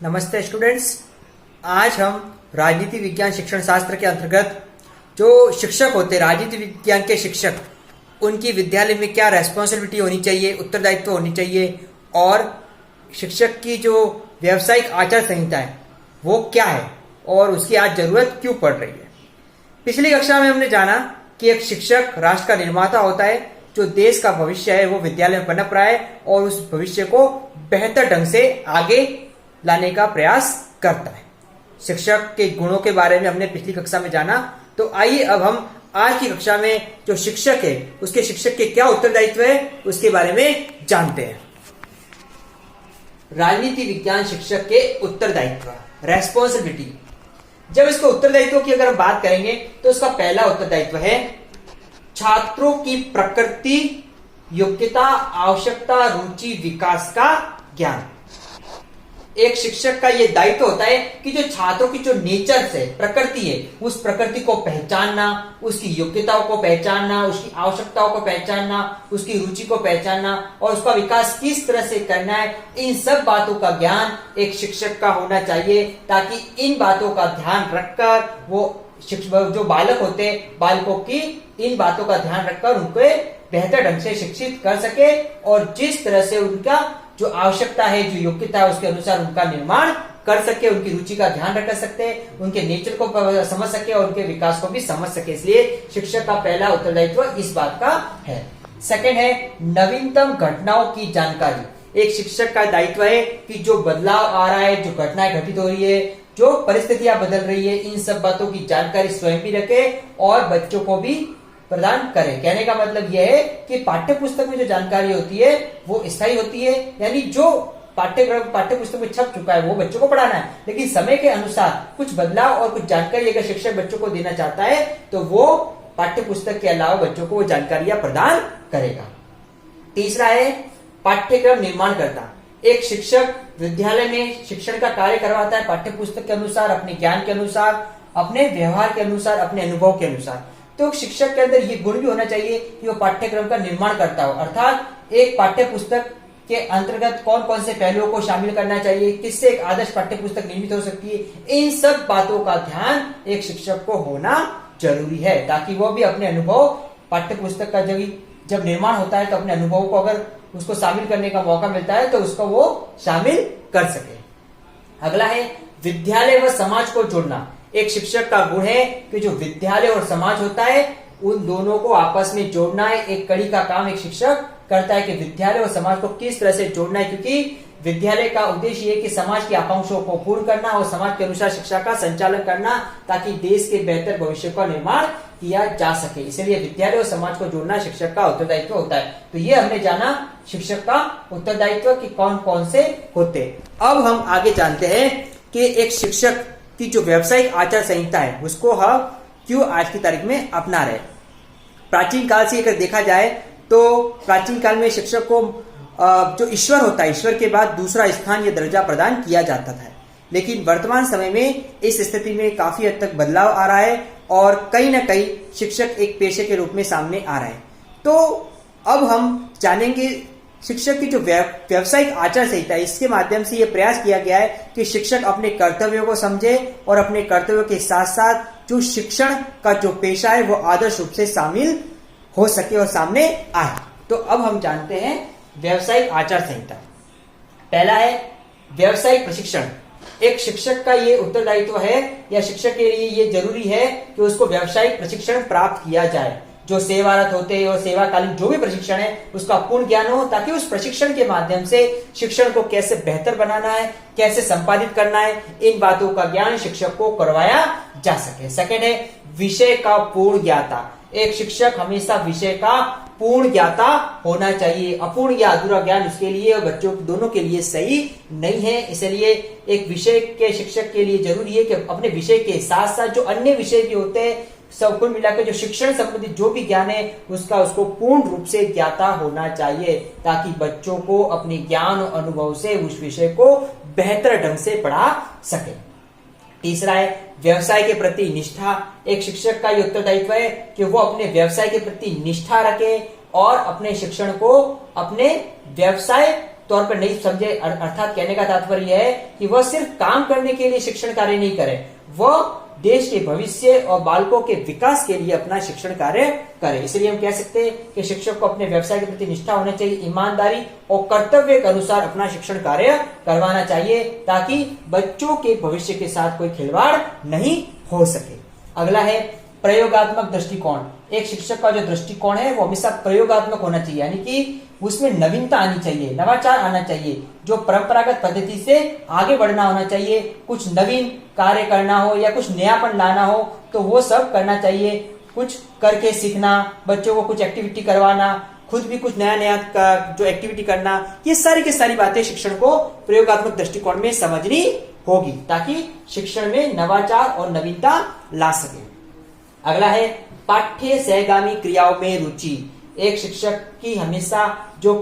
नमस्ते स्टूडेंट्स। आज हम राजनीति विज्ञान शिक्षण शास्त्र के अंतर्गत जो शिक्षक होते हैं, राजनीति विज्ञान के शिक्षक, उनकी विद्यालय में क्या रेस्पॉन्सिबिलिटी होनी चाहिए, उत्तरदायित्व होनी चाहिए और शिक्षक की जो व्यावसायिक आचार संहिता है वो क्या है और उसकी आज जरूरत क्यों पड़ रही है। पिछली कक्षा में हमने जाना कि एक शिक्षक राष्ट्र का निर्माता होता है, जो देश का भविष्य है वो विद्यालय में पनप रहा है और उस भविष्य को बेहतर ढंग से आगे लाने का प्रयास करता है। शिक्षक के गुणों के बारे में हमने पिछली कक्षा में जाना, तो आइए अब हम आज की कक्षा में जो शिक्षक है उसके शिक्षक के क्या उत्तरदायित्व है उसके बारे में जानते हैं। राजनीति विज्ञान शिक्षक के उत्तरदायित्व, रेस्पॉन्सिबिलिटी। जब इसको उत्तरदायित्व की अगर हम बात करेंगे तो उसका पहला उत्तरदायित्व है छात्रों की प्रकृति, योग्यता, आवश्यकता, रुचि, विकास का ज्ञान। एक शिक्षक का यह दायित्व होता है कि जो छात्रों की जो नेचर से प्रकृति है उस प्रकृति को पहचानना, उसकी योग्यताओं को पहचानना, उसकी आवश्यकताओं को पहचानना, उसकी रुचि को पहचानना और उसका विकास किस तरह से करना है, इन सब बातों का ज्ञान एक शिक्षक का होना चाहिए, ताकि इन बातों का ध्यान रखकर वो शिक्षक जो बालक होते हैं, बालकों की इन बातों का ध्यान रखकर उनको बेहतर ढंग से शिक्षित कर सके और जिस तरह से उनका जो आवश्यकता है, जो योग्यता है, उसके अनुसार उनका निर्माण कर सके, उनकी रुचि का ध्यान रख सके, उनके नेचर को समझ सके और उनके विकास को भी समझ सके। इसलिए शिक्षक का पहला उत्तरदायित्व इस बात का है। सेकंड है नवीनतम घटनाओं की जानकारी। एक शिक्षक का दायित्व है कि जो बदलाव आ रहा है, जो घटनाएं घटित हो रही है, जो परिस्थितियां बदल रही है, इन सब बातों की जानकारी स्वयं भी रखे और बच्चों को भी प्रदान करें। कहने का मतलब यह है कि पाठ्य पुस्तक में जो जानकारी होती है वो स्थायी होती है, यानी जो पाठ्य पुस्तक में छप चुका है वो बच्चों को पढ़ाना है, लेकिन समय के अनुसार कुछ बदलाव और कुछ जानकारी अगर शिक्षक बच्चों को देना चाहता है तो वो पाठ्य पुस्तक के अलावा बच्चों को वो जानकारियां प्रदान करेगा। तीसरा है पाठ्यक्रम निर्माण करता। एक शिक्षक विद्यालय में शिक्षण का कार्य करवाता है पाठ्य पुस्तक के अनुसार, अपने ज्ञान के अनुसार, अपने व्यवहार के अनुसार, अपने अनुभव के अनुसार। तो शिक्षक के अंदर ये गुण भी होना चाहिए कि वो पाठ्यक्रम का निर्माण करता हो, अर्थात एक पाठ्य पुस्तक के अंतर्गत कौन कौन से पहलुओं को शामिल करना चाहिए, किससे एक आदर्श पाठ्य पुस्तक निर्मित हो सकती है, इन सब बातों का ध्यान एक शिक्षक को होना जरूरी है, ताकि वो भी अपने अनुभव पाठ्य पुस्तक का जब निर्माण होता है तो अपने अनुभव को अगर उसको शामिल करने का मौका मिलता है तो उसको वो शामिल कर सके। अगला है विद्यालय व समाज को जोड़ना। एक शिक्षक का गुण है कि जो विद्यालय और समाज होता है उन दोनों को आपस में जोड़ना है। एक कड़ी का काम एक शिक्षक करता है कि विद्यालय और समाज को किस तरह से जोड़ना है, क्योंकि विद्यालय का उद्देश्य ये कि समाज की आकांक्षाओं को पूर्ण करना और समाज के अनुसार शिक्षा का संचालन करना, ताकि देश के बेहतर भविष्य का निर्माण किया जा सके। इसलिए विद्यालय और समाज को जोड़ना शिक्षक का उत्तरदायित्व होता है। तो ये हमने जाना शिक्षक का उत्तरदायित्व कि कौन कौन से होते। अब हम आगे जानते हैं कि एक शिक्षक की जो व्यावसायिक आचार संहिता है उसको हम क्यों आज की तारीख में अपना रहे। प्राचीन काल से अगर देखा जाए तो प्राचीन काल में शिक्षक को जो ईश्वर होता है, ईश्वर के बाद दूसरा स्थान या दर्जा प्रदान किया जाता था, लेकिन वर्तमान समय में इस स्थिति में काफी हद तक बदलाव आ रहा है और कहीं ना कहीं शिक्षक एक पेशे के रूप में सामने आ रहा है। तो अब हम जानेंगे शिक्षक की जो व्यावसायिक आचार संहिता है, इसके माध्यम से यह प्रयास किया गया है कि शिक्षक अपने कर्तव्यों को समझे और अपने कर्तव्यों के साथ साथ जो शिक्षण का जो पेशा है वो आदर्श रूप से शामिल हो सके और सामने आए। तो अब हम जानते हैं व्यावसायिक आचार संहिता। पहला है व्यावसायिक प्रशिक्षण। एक शिक्षक का ये उत्तरदायित्व है या शिक्षक के लिए ये जरूरी है कि उसको व्यावसायिक प्रशिक्षण प्राप्त किया जाए। जो सेवारत होते हैं और सेवाकालीन जो भी प्रशिक्षण है उसका पूर्ण ज्ञान हो, ताकि उस प्रशिक्षण के माध्यम से शिक्षण को कैसे बेहतर बनाना है, कैसे संपादित करना है, इन बातों का ज्ञान शिक्षक को करवाया जा सके। सेकंड है विषय का पूर्ण ज्ञाता। एक शिक्षक हमेशा विषय का पूर्ण ज्ञाता होना चाहिए। अपूर्ण या अधूरा ज्ञान उसके लिए और बच्चों दोनों के लिए सही नहीं है। इसलिए एक विषय के शिक्षक के लिए जरूरी है कि अपने विषय के साथ साथ जो अन्य विषय भी होते हैं सब कुल मिलाकर जो शिक्षण संबंधित जो भी ज्ञान है उसको पूर्ण रूप से ज्ञाता होना चाहिए, ताकि बच्चों को अपने ज्ञान और अनुभव से उस विषय को बेहतर ढंग से पढ़ा सके। तीसरा है व्यवसाय के प्रति निष्ठा। एक शिक्षक का ये उत्तरदायित्व है कि वो अपने व्यवसाय के प्रति निष्ठा रखे और अपने शिक्षण को अपने व्यवसाय तौर पर नहीं समझे। अर्थात कहने का तात्पर्य है कि वह सिर्फ काम करने के लिए शिक्षण कार्य नहीं करे, वह देश के भविष्य और बालकों के विकास के लिए अपना शिक्षण कार्य करे। इसलिए हम कह सकते हैं कि शिक्षक को अपने व्यवसाय के प्रति निष्ठा होना चाहिए, ईमानदारी और कर्तव्य के अनुसार अपना शिक्षण कार्य करवाना चाहिए, ताकि बच्चों के भविष्य के साथ कोई खिलवाड़ नहीं हो सके। अगला है प्रयोगात्मक दृष्टिकोण। एक शिक्षक का जो दृष्टिकोण है वो हमेशा प्रयोगात्मक होना चाहिए, यानी कि उसमें नवीनता आनी चाहिए, नवाचार आना चाहिए, जो परंपरागत पद्धति से आगे बढ़ना होना चाहिए। कुछ नवीन कार्य करना हो या कुछ नयापन लाना हो तो वो सब करना चाहिए। कुछ करके सीखना, बच्चों को कुछ एक्टिविटी करवाना, खुद भी कुछ नया नया जो एक्टिविटी करना, ये सारी की सारी बातें शिक्षण को प्रयोगात्मक दृष्टिकोण में समझनी होगी, ताकि शिक्षण में नवाचार और नवीनता ला सके। अगला है पाठ्य सहगामी क्रियाओं में रुचि। एक शिक्षक की हमेशा जो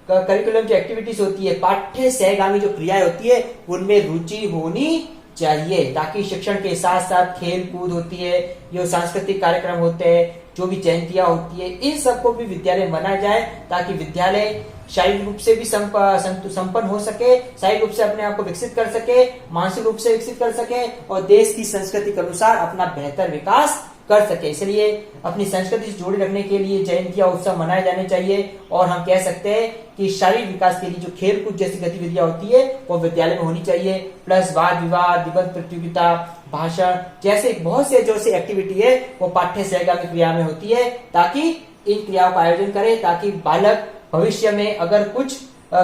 करिकुलम जो एक्टिविटीज होती है, पाठ्य सहगामी जो क्रियाएं होती है, उनमें रुचि होनी चाहिए, ताकि शिक्षण के साथ साथ खेल कूद होती है, जो सांस्कृतिक कार्यक्रम होते हैं, जो भी जयंतियां होती है, इन सबको भी विद्यालय मनाया जाए, ताकि विद्यालय शारीरिक रूप से भी संपन्न हो सके, शारीरिक रूप से अपने आप को विकसित कर सके, मानसिक रूप से विकसित कर सके और देश की संस्कृति के अनुसार अपना बेहतर विकास कर सके। इसलिए अपनी संस्कृति से जोड़े रखने के लिए जयंतियां उत्सव मनाए जाने चाहिए। और हम कह सकते हैं कि शारीरिक विकास के लिए जो खेल कूद जैसी गतिविधियां होती है वो विद्यालय में होनी चाहिए। प्लस वाद विवाद, निबंध प्रतियोगिता, भाषण जैसे बहुत से जो सी एक्टिविटी है वो पाठ्य सहगामी क्रिया में होती है, ताकि इन क्रियाओं का आयोजन करे, ताकि बालक भविष्य में अगर कुछ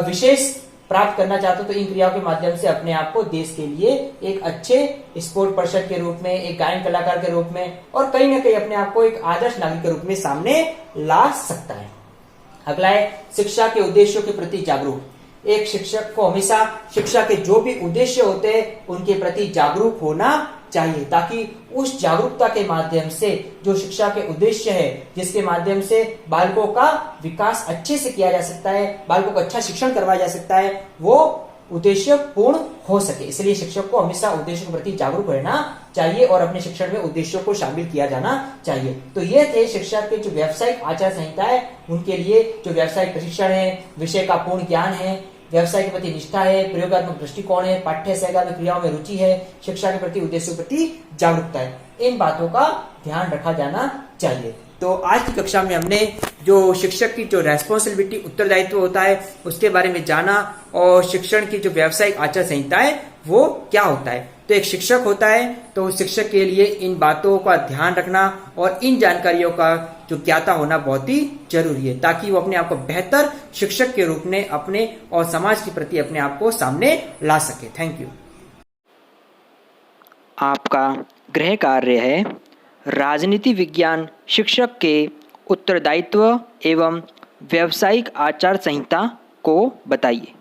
विशेष प्राप्त करना चाहते हो तो इन क्रियाओं के माध्यम से अपने आप को देश के लिए एक अच्छे स्पोर्ट पर्सन के रूप में, एक गायन कलाकार के रूप में और कहीं ना कहीं अपने आप को एक आदर्श नागरिक के रूप में सामने ला सकता है। अगला है शिक्षा के उद्देश्यों के प्रति जागरूक। एक शिक्षक को हमेशा शिक्षा के जो भी उद्देश्य होते हैं उनके प्रति जागरूक होना चाहिए, ताकि उस जागरूकता के माध्यम से जो शिक्षा के उद्देश्य है, जिसके माध्यम से बालकों का विकास अच्छे से किया जा सकता है, बालकों को अच्छा शिक्षण करवाया जा सकता है, वो उद्देश्य पूर्ण हो सके। इसलिए शिक्षक को हमेशा उद्देश्य के प्रति जागरूक रहना चाहिए और अपने शिक्षण में उद्देश्यों को शामिल किया जाना चाहिए। तो ये थे शिक्षा के जो व्यावसायिक आचार संहिता है, उनके लिए जो व्यावसायिक प्रशिक्षण है, विषय का पूर्ण ज्ञान है, व्यवसाय के प्रति निष्ठा है, प्रयोगात्मक दृष्टिकोण है, पाठ्य सहगामी क्रियाओं में रुचि है, शिक्षा के प्रति उद्देश्यों के प्रति जागरूकता है, इन बातों का ध्यान रखा जाना चाहिए। तो आज की कक्षा में हमने जो शिक्षक की जो रेस्पॉन्सिबिलिटी, उत्तरदायित्व होता है, उसके बारे में जाना और शिक्षण की जो व्यावसायिक आचार संहिता है वो क्या होता है। तो एक शिक्षक होता है तो शिक्षक के लिए इन बातों का ध्यान रखना और इन जानकारियों का जो ज्ञाता होना बहुत ही जरूरी है, ताकि वो अपने आप को बेहतर शिक्षक के रूप में अपने और समाज के प्रति अपने आप को सामने ला सके। Thank you. आपका गृह कार्य है राजनीति विज्ञान शिक्षक के उत्तरदायित्व एवं व्यावसायिक आचार संहिता को बताइए।